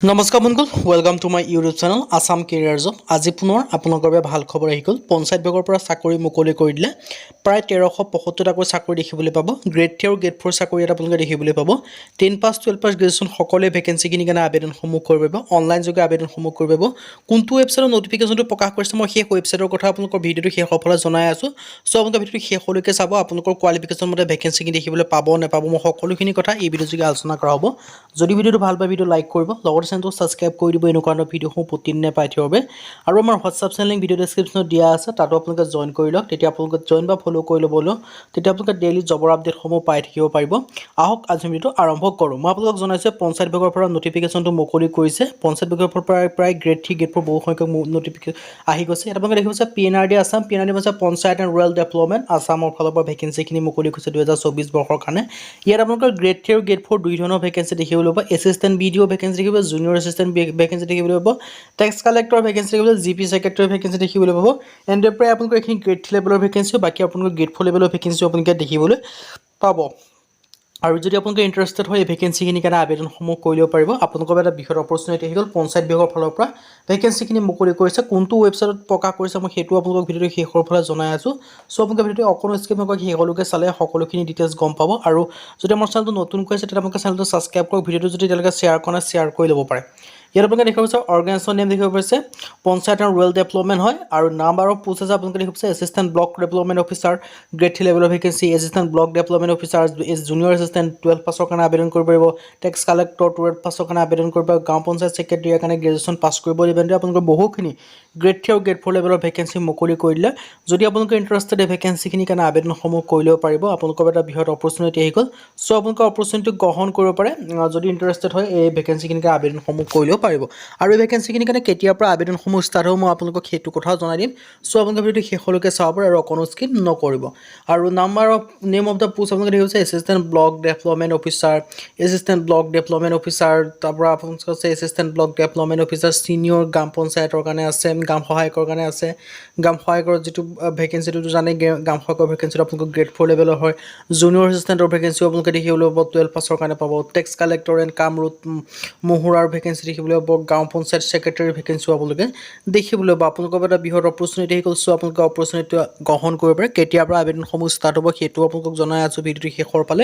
নমস্কাৰ বন্ধুসকল, welcome to my YouTube channel Assam career job. আজি পুনৰ আপোনালোকৰ বাবে ভাল খবৰ আহি গ'ল। পঞ্চায়ত বিভাগৰ পৰা চাকৰি মুকলি কৰি দিলে। প্ৰায় 1375টাকৈ চাকৰি দেখিবলৈ পাব। গ্ৰেড 3 আৰু গ্ৰেড 4 চাকৰি এটা আপোনালোকে দেখিবলৈ পাব। 10 পাছ 12 পাছ গ্ৰেজুৱেশ্যন সকলোৱে ভেকেঞ্চিখিনিৰ কাৰণে আবেদনসমূহ কৰিব পাৰিব। অনলাইন যোগে আবেদনসমূহ কৰিব পাৰিব। কোনটো ৱেবছাইটৰ নটিফিকেশ্যনটো প্ৰকাশ কৰিছে মই সেই ৱেবছাইটৰ কথা আপোনালোকৰ ভিডিঅ'টো শেষৰ ফালে জনাই আছোঁ। চ' আপোনালোকে ভিডিঅ'টো শেষলৈকে চাব। আপোনালোকৰ কোৱালিফিকেশ্যন মতে ভেকেঞ্চিখিনি দেখিবলৈ পাব নাপাব মই সকলোখিনি কথা এই ভিডিঅ' যোগে আলোচনা কৰা হ'ব। যদি ভিডিঅ'টো ভাল পায় ভিডিঅ' লাইক কৰিব, লগতে চেনেলটো ছাবস্ক্ৰাইব কৰি দিব এনেকুৱা ধৰণৰ ভিডিঅ'সমূহ প্ৰতিদিনে পাই থাকিব বাবে। আৰু আমাৰ হোৱাটছআপ চেনেল লিংক ভিডিঅ' ডেছক্ৰিপশ্যনত দিয়া আছে, তাতো আপোনালোকে জইন কৰি লওক। তেতিয়া আপোনালোকে জইন বা ফ'ল' কৰি ল'বলৈ তেতিয়া আপোনালোকে ডেইলি জবৰ আপডেটসমূহ পাই থাকিব পাৰিব। আহক আজি ভিডিঅ'টো আৰম্ভ কৰোঁ। মই আপোনালোকক জনাইছোঁ পঞ্চায়ত বিভাগৰ পৰা নটিফিকেশ্যনটো মুকলি কৰিছে। পঞ্চায়ত বিভাগৰ পৰা প্ৰায় গ্ৰেড 3 গ্ৰেড 4 বহু সংখ্যক নটিফিকেশ্যন আহি গৈছে। এটা আপোনালোকে দেখিব PNRD আছাম, PNRD হৈছে পঞ্চায়ত এণ্ড ৰুৰেল ডেভেলপমেণ্ট আছামৰ ফালৰ পৰা ভেকেঞ্চিখিনি মুকলি কৰিছে 2024 বৰ্ষৰ কাৰণে। ইয়াত আপোনালোকৰ গ্ৰেড 3 আৰু গ্ৰেড 4 দুই ধৰণৰ ভেকেঞ্চি দেখিবলৈ পাব। এছিষ্টেণ্ট BDO ভেকেঞ্চি দেখিব, জুনিয়ৰ এছিষ্টেণ্ট ভেকেঞ্চি দেখিবলৈ পাব, টেক্স কালেক্টৰ ভেকেঞ্চি দেখিবলৈ, GP ছেক্ৰেটাৰী ভেকেঞ্চি দেখিবলৈ পাব। এণ্ড প্ৰায় আপোনালোকৰ এইখিনি গ্ৰেড 3 লেভেলৰ ভেকেঞ্চি, বাকী আপোনালোকৰ গ্ৰেড 4 লেভেলৰ ভেকেঞ্চি আপোনালোকে দেখিবলৈ পাব। আৰু যদি আপোনালোকে ইণ্টাৰেষ্টেড হয় এই ভেকেঞ্চিখিনিৰ কাৰণে আবেদনসমূহ কৰি ল'ব পাৰিব। আপোনালোকৰ এটা বৃহৎ অপৰচুনিটি আহি গ'ল। পঞ্চায়ত বিভাগৰ ফালৰ পৰা ভেকেঞ্চিখিনি মুকলি কৰিছে। কোনটো ৱেবছাইটত প্ৰকাশ কৰিছে মই সেইটো আপোনালোকক ভিডিঅ'টো শেষৰ ফালে জনাই আছোঁ। চ' আপোনালোকে ভিডিঅ'টো অকণো স্কিপ নকৰাকৈ শেষলৈকে চালে সকলোখিনি ডিটেইলছ গম পাব। আৰু যদি আমাৰ চেনেলটো নতুনকৈ আছে তেতিয়া আপোনালোকে চেনেলটো ছাবস্ক্ৰাইব কৰক। ভিডিঅ'টো যদি এতিয়ালৈকে শ্বেয়াৰ কৰা নাই শ্বেয়াৰ কৰি ল'ব পাৰে। ইয়াত আপোনালোকে দেখিব পাৰিছে অৰ্গেনাইজেশ্যন নেম দেখিব পাৰিছে পঞ্চায়ত এণ্ড ৰুৰেল ডেভেলপমেণ্ট হয়। আৰু নাম্বাৰ অফ পোষ্ট আছে আপোনালোকে দেখিব পাৰিছে assistant block development officer grade 3 লেভেলৰ vacancy, assistant block development officer, junior assistant 12 পাছৰ কাৰণে আবেদন কৰিব পাৰিব। টেক্স কালেক্টৰ 12 পাছৰ কাৰণে আবেদন কৰিব পাৰিব। গাঁও পঞ্চায়ত ছেক্ৰেটাৰীৰ কাৰণে গ্ৰেজুৱেশ্যন পাছ কৰিব লাগিব। আপোনালোকৰ বহুখিনি গ্ৰেড 3 আৰু গ্ৰেড 4 লেভেলৰ ভেকেঞ্চি মুকলি কৰি দিলে। যদি আপোনালোকে ইণ্টাৰেষ্টেড এই ভেকেঞ্চিখিনিৰ কাৰণে আবেদনসমূহ কৰি ল'ব পাৰিব। আপোনালোকৰ এটা বৃহৎ অপৰচুনিটি আহি গ'ল। চ' আপোনালোকৰ অপৰচুনিটি গ্ৰহণ কৰিব পাৰে। যদি ইণ্টাৰেষ্টেড হয় এই ভেকেঞ্চিখিনিৰ কাৰণে আবেদনসমূহ কৰি ল'ব পাৰিব। আৰু এই ভেকেঞ্চিখিনিৰ কাৰণে কেতিয়াৰ পৰা আবেদনসমূহ ষ্টাৰ্ট হ'ব মই আপোনালোকক সেইটো কথাও জনাই দিম। চ' আপোনালোকে ভিডিঅ'টো শেষলৈকে চাব পাৰে আৰু অকণো স্কিপ নকৰিব। আৰু number of name of the post আপোনালোকে দেখিছে assistant block development officer, assistant block development officer, তাৰপৰা আপোনালোকে আছে assistant block development officer senior গ্ৰাম পঞ্চায়তৰ কাৰণে আছে, গ্ৰাম সহায়কৰ কাৰণে আছে। গ্ৰাম সহায়কৰ যিটো ভেকেঞ্চিটো জানেই, গ্ৰাম সহায়কৰ ভেকেঞ্চিটো আপোনালোকৰ গ্ৰেড 4 লেভেলৰ হয়। জুনিয়ৰ এছিষ্টেণ্টৰ ভেকেঞ্চিও আপোনালোকে দেখিবলৈ পাব 12 পাছৰ কাৰণে পাব। টেক্স কালেক্টৰ এণ্ড কামৰূপ মহুৰাৰ ভেকেঞ্চি দেখিবলৈ পাব। গাঁও পঞ্চায়ত ছেক্ৰেটাৰী ভেকেঞ্চিও আপোনালোকে দেখিবলৈ পাব। আপোনালোকৰ এটা বৃহৎ অপৰচুনিটি আহি গ'ল। চ' আপোনালোকে অপৰচুনিটিটো গ্ৰহণ কৰিব পাৰে। কেতিয়াৰ পৰা আবেদনসমূহ ষ্টাৰ্ট হ'ব সেইটো আপোনালোকক জনাই আছোঁ ভিডিঅ'টো শেষৰ ফালে।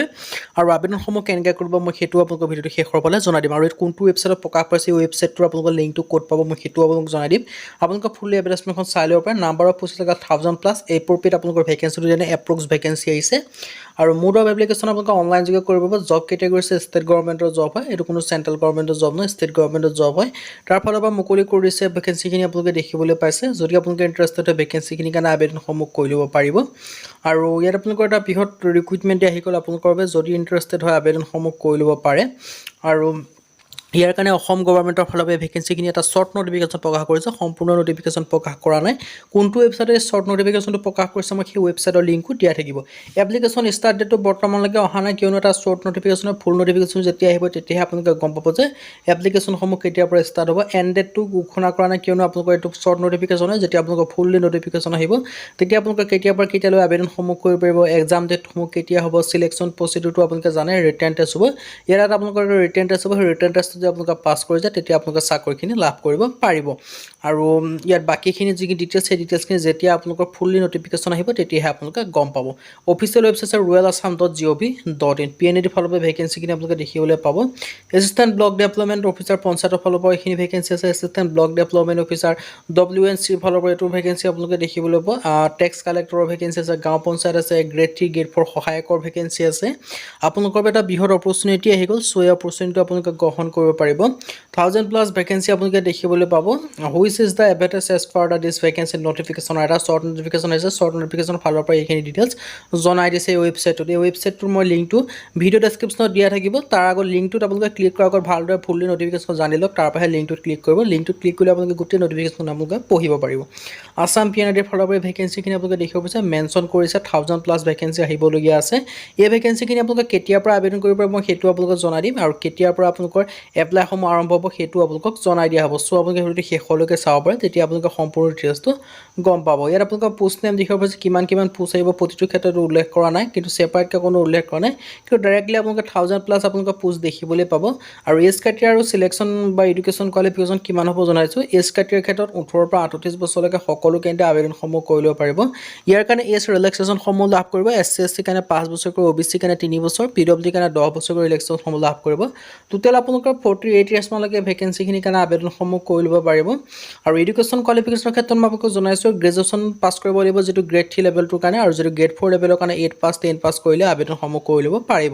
আৰু আবেদনসমূহ কেনেকৈ কৰিব মই সেইটো আপোনালোকৰ ভিডিঅ'টো শেষৰ ফালে জনাই দিম। আৰু কোনটো ৱেবছাইটত প্ৰকাশ পাইছে এই ৱেবছাইটটোৰ আপোনালোকৰ লিংকটো ক'ত পাব মই সেইটো আপোনালোকক জনাই দিম। আপোনালোকে ফুলি এডভাৰটাইজমেণ্টখন চাই ল'ব পাৰে। নাম্বাৰ অফ পোষ্ট 1000+, এপ্ৰ'প্ৰিয়েট আপোনালোকৰ ভেকেঞ্চিটো যেনে এপ্ৰক্স ভেকেঞ্চি আহিছে। আৰু মোড অফ এপ্লিকেশ্যন আপোনালোকে অনলাইন যোগে কৰিব পাৰিব। জব কেটেগৰী হৈছে ষ্টেট গভৰ্ণমেণ্টৰ জব হয়। এইটো কোনো চেণ্ট্ৰেল গভৰ্ণমেণ্টৰ জব নহয়, ষ্টেট গভৰ্ণমেণ্টৰ জব হয়। তাৰ ফালৰ পৰা মুকলি কৰি দিছে ভেকেঞ্চিখিনি আপোনালোকে দেখিবলৈ পাইছে। যদি আপোনালোকে ইণ্টাৰেষ্টেড হয় ভেকেঞ্চিখিনিৰ কাৰণে আবেদনসমূহ কৰি ল'ব পাৰিব। আৰু ইয়াত আপোনালোকৰ এটা বৃহৎ ৰিক্ৰুইটমেণ্ট আহি গ'ল আপোনালোকৰ বাবে। যদি ইণ্টাৰেষ্টেড হয় আবেদনসমূহ কৰি ল'ব পাৰে। আৰু ইয়াৰ কাৰণে অসম গভৰ্ণমেণ্টৰ ফালৰ পৰা ভেকেঞ্চিখিনি এটা শ্বৰ্ট নটিফিকেশ্যন প্ৰকাশ কৰিছে, সম্পূৰ্ণ নটিফিকেশ্যন প্ৰকাশ কৰা নাই। কোনটো ৱেবছাইটে শ্বৰ্ট নটিফিকেশ্যনটো প্ৰকাশ কৰিছে মই সেই ৱেবছাইটৰ লিংকো দিয়া থাকিব। এপ্লিকেশ্যন ষ্টাৰ্ট ডেটটো বৰ্তমানলৈকে অহা নাই, কিয়নো এটা শ্বৰ্ট নটিফিকেশ্যনৰ ফুল নটিফিকেশ্যন যেতিয়া আহিব তেতিয়াহে আপোনালোকে গম পাব যে এপ্লিকেশ্যনসমূহ কেতিয়াৰ পৰা ষ্টাৰ্ট হ'ব। এণ্ড ডেটটো ঘোষণা কৰা নাই, কিয়নো আপোনালোকৰ এইটো শ্বৰ্ট নটিফিকেশ্যন হয়। যেতিয়া আপোনালোকৰ ফুললি নটিফিকেশ্যন আহিব তেতিয়া আপোনালোকে কেতিয়াৰ পৰা কেতিয়ালৈ আবেদনসমূহ কৰিব পাৰিব, এক্সাম ডেটসমূহ কেতিয়া হ'ব, চিলেকশ্যন প্ৰচিডিউৰটো আপোনালোকে জানে, ৰিটাৰ্ণ টেষ্ট হ'ব। ইয়াত এটা আপোনালোকৰ ৰিটাৰ্ণ টেষ্ট হ'ব। সেই ৰিটাৰ্ণ টেষ্টটো যদি আপোনালোকে পাছ কৰি যায় তেতিয়া আপোনালোকে চাকৰিখিনি লাভ কৰিব পাৰিব। আৰু ইয়াত বাকীখিনি যিখিনি ডিটেইলছ সেই ডিটেইলছখিনি যেতিয়া আপোনালোকৰ ফুললি নটিফিকেশ্যন আহিব তেতিয়াহে আপোনালোকে গম পাব। অফিচিয়েল ৱেবছাইট আছে ruralassam.gov.in। PNRD ফালৰ পৰা ভেকেঞ্চিখিনি আপোনালোকে দেখিবলৈ পাব। এছিষ্টেণ্ট ব্লক ডেভেলপমেণ্ট অফিচাৰ পঞ্চায়তৰ ফালৰ পৰা এইখিনি ভেকেঞ্চি আছে। Assistant block development officer WNC ফালৰ পৰা এইটো ভেকেঞ্চি আপোনালোকে দেখিবলৈ পাব। টেক্স কালেক্টৰৰ ভেকেঞ্চি আছে, গাঁও পঞ্চায়ত আছে, গ্ৰেড 3 গ্ৰেড 4 সহায়কৰ ভেকেঞ্চি আছে। আপোনালোকৰ এটা বৃহৎ অপৰচুনিটি আহি গ'ল। চ' এই অপৰচুনিটিটো আপোনালোকে গ্ৰহণ কৰিব পাৰিব। 1000+ ভেকেঞ্চি আপোনালোকে দেখিবলৈ পাব। Which is the advertise as per the this vacancy notification. এটা শ্বৰ্ট নটিফিকেশ্যন আহিছে। শ্বৰ্ট নটিফিকেশ্যনৰ ফালৰ পৰা এইখিনি ডিটেইলছ জনাই দিছে এই ৱেবছাইটটোত। এই ৱেবছাইটটোৰ মই লিংকটো ভিডিঅ' ডেছক্ৰিপশ্যনত দিয়া থাকিব। তাৰ আগত লিংকটোত আপোনালোকে ক্লিক কৰাৰ আগত ভালদৰে ফুললি নটিফিকেশ্যন জানি লওক। তাৰপৰাহে লিংকটোত ক্লিক কৰিব। লিংকটোত ক্লিক কৰিলে আপোনালোকে গোটেই নটিফিকেশ্যন আপোনালোকে পঢ়িব পাৰিব। আছাম PNRDৰ ফালৰ পৰা ভেকেঞ্চিখিনি আপোনালোকে দেখিব পাৰিছে। মেনশ্যন কৰিছে 1000+ ভেকেঞ্চি আহিবলগীয়া আছে। এই ভেকেঞ্চিখিনি আপোনালোকে কেতিয়াৰ পৰা আবেদন কৰিব পাৰে মই সেইটো আপোনালোকক জনাই দিম। আৰু কেতিয়াৰ পৰা আপোনালোকৰ এপ্লাইসমূহ আৰম্ভ হ'ব সেইটো আপোনালোকক জনাই দিয়া হ'ব। চ' আপোনালোকে ভিডিঅ'টো শেষলৈকে চাব পাৰে, তেতিয়া আপোনালোকে সম্পূৰ্ণ ডিটেইলছটো গম পাব। ইয়াত আপোনালোকৰ পোষ্ট নেম দেখিব পাইছে কিমান পোষ্ট আহিব প্ৰতিটো ক্ষেত্ৰত উল্লেখ কৰা নাই, কিন্তু ছেপাৰেটকৈ কোনো উল্লেখ কৰা নাই, কিন্তু ডাইৰেক্টলি আপোনালোকে 1000+ আপোনালোকে পোষ্ট দেখিবলৈ পাব। আৰু এজ ক্ৰাইটেৰিয়া আৰু চিলেকশ্যন বা এডুকেশ্যন কোৱালিফিকেশ্যন কিমান হ'ব জনাইছোঁ। এজ ক্ৰাইটেৰিয়াৰ ক্ষেত্ৰত 18 পৰা 38 বছৰলৈকে সকলো কেন্দ্ৰে আবেদনসমূহ কৰি ল'ব পাৰিব। ইয়াৰ কাৰণে এজ ৰিলেক্সেশ্যনসমূহ লাভ কৰিব। SC ST কাৰণে 5 বছৰকৈ, OBC কাৰণে 3 বছৰ, PWD কাৰণে 10 বছৰকৈ ৰিলেক্সেশ্যনসমূহ লাভ কৰিব। টোটেল আপোনালোকৰ 48 ইয়াৰ্ছমানলৈকে ভেকেঞ্চিখিনিৰ কাৰণে আবেদনসমূহ কৰি ল'ব পাৰিব। আৰু এডুকেশ্যন কোৱালিফিকেশ্যনৰ ক্ষেত্ৰত মই আপোনালোকক জনাইছোঁ গ্ৰেজুৱেশ্যন পাছ কৰিব লাগিব, যিটো গ্ৰেড 3 লেভেলটোৰ কাৰণে, আৰু যিটো গ্ৰেড 4 লেভেলৰ কাৰণে 8 পাছ 10 পাছ কৰিলে আবেদনসমূহ কৰি ল'ব পাৰিব।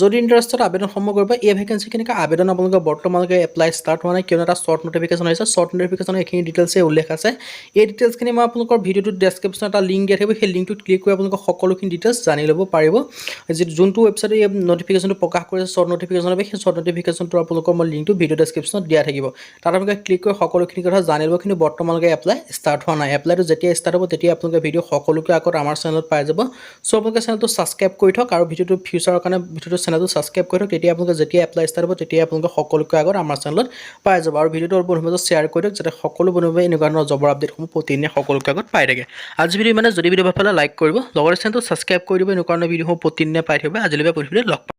যদি ইণ্টাৰেষ্টেড আবেদনসমূহ কৰিব। এই ভেকেঞ্চিখিনিকে আবেদন আপোনালোকে বৰ্তমানলৈকে এপ্লাই ষ্টাৰ্ট হোৱা নাই, কিয়নো এটা শ্বৰ্ট নটিফিকেশ্যন আহিছে। শ্বৰ্ট নটিফিকেশ্যনৰ এইখিনি ডিটেইলছে উল্লেখ আছে। এই ডিটেইলছখিনি মই আপোনালোকৰ ভিডিঅ'টোত ডেছক্ৰিপশ্যনত এটা লিংক দিয়া থাকিব, সেই লিংকটোত ক্লিক কৰি আপোনালোকে সকলোখিনি ডিটেইলছ জানি ল'ব পাৰিব। যোনটো ৱেবছাইটে এই নটিফিকেশ্যনটো প্ৰকাশ কৰিছে শ্বৰ্ট নটিফিকেশ্যন বাবে, সেই শ্বৰ্ট নটিফিকেশ্যনটো আপোনালোকৰ মই লিংকটো ভিডিঅ' ডেছক্ৰিপশ্যনত দিয়া থাকিব। তাত আপোনালোকে ক্লিক কৰি সকলোখিনি কথা জানি ল'ব, কিন্তু বৰ্তমানলৈকে এপ্লাই ষ্টাৰ্ট হোৱা নাই। এপ্লাইটো যেতিয়া ষ্টাৰ্ট হ'ব তেতিয়া আপোনালোকে ভিডিঅ' সকলোকে আগত আমাৰ চেনেলত পাই যাব। চ' আপোনালোকে চেনেলটো ছাবস্ক্ৰাইব কৰি থওক, আৰু ভিডিঅ'টো ফিউচাৰৰ কাৰণে ভিডিঅ'টো চেনেলটো ছাবস্ক্ৰাইব কৰি থওক, তেতিয়া আপোনালোকে যেতিয়া এপ্লাই ষ্টাৰ্ট হ'ব তেতিয়া আপোনালোকে সকলোকে আগত আমাৰ চেনেলত পাই যাব। আৰু ভিডিঅ'টো বন্ধুৰ মাজত শ্বেয়াৰ কৰি দিয়ক, যাতে সকলো বন্ধুৱে এনেকুৱা ধৰণৰ জবৰ আপডেটসমূহ প্ৰতিদিনে সকলোকে আগত পাই থাকে। আজি ভিডিঅ' যদি ভিডিঅ' ভাল পালে লাইক কৰিব, লগতে চেনেলটো ছাবস্ক্ৰাইব কৰি দিব, এনেকুৱা ধৰণৰ ভিডিঅ'সমূহ প্ৰতিদিনে পাই থাকিব। আজিলৈকে ভিডিঅ'ত লগ পাম।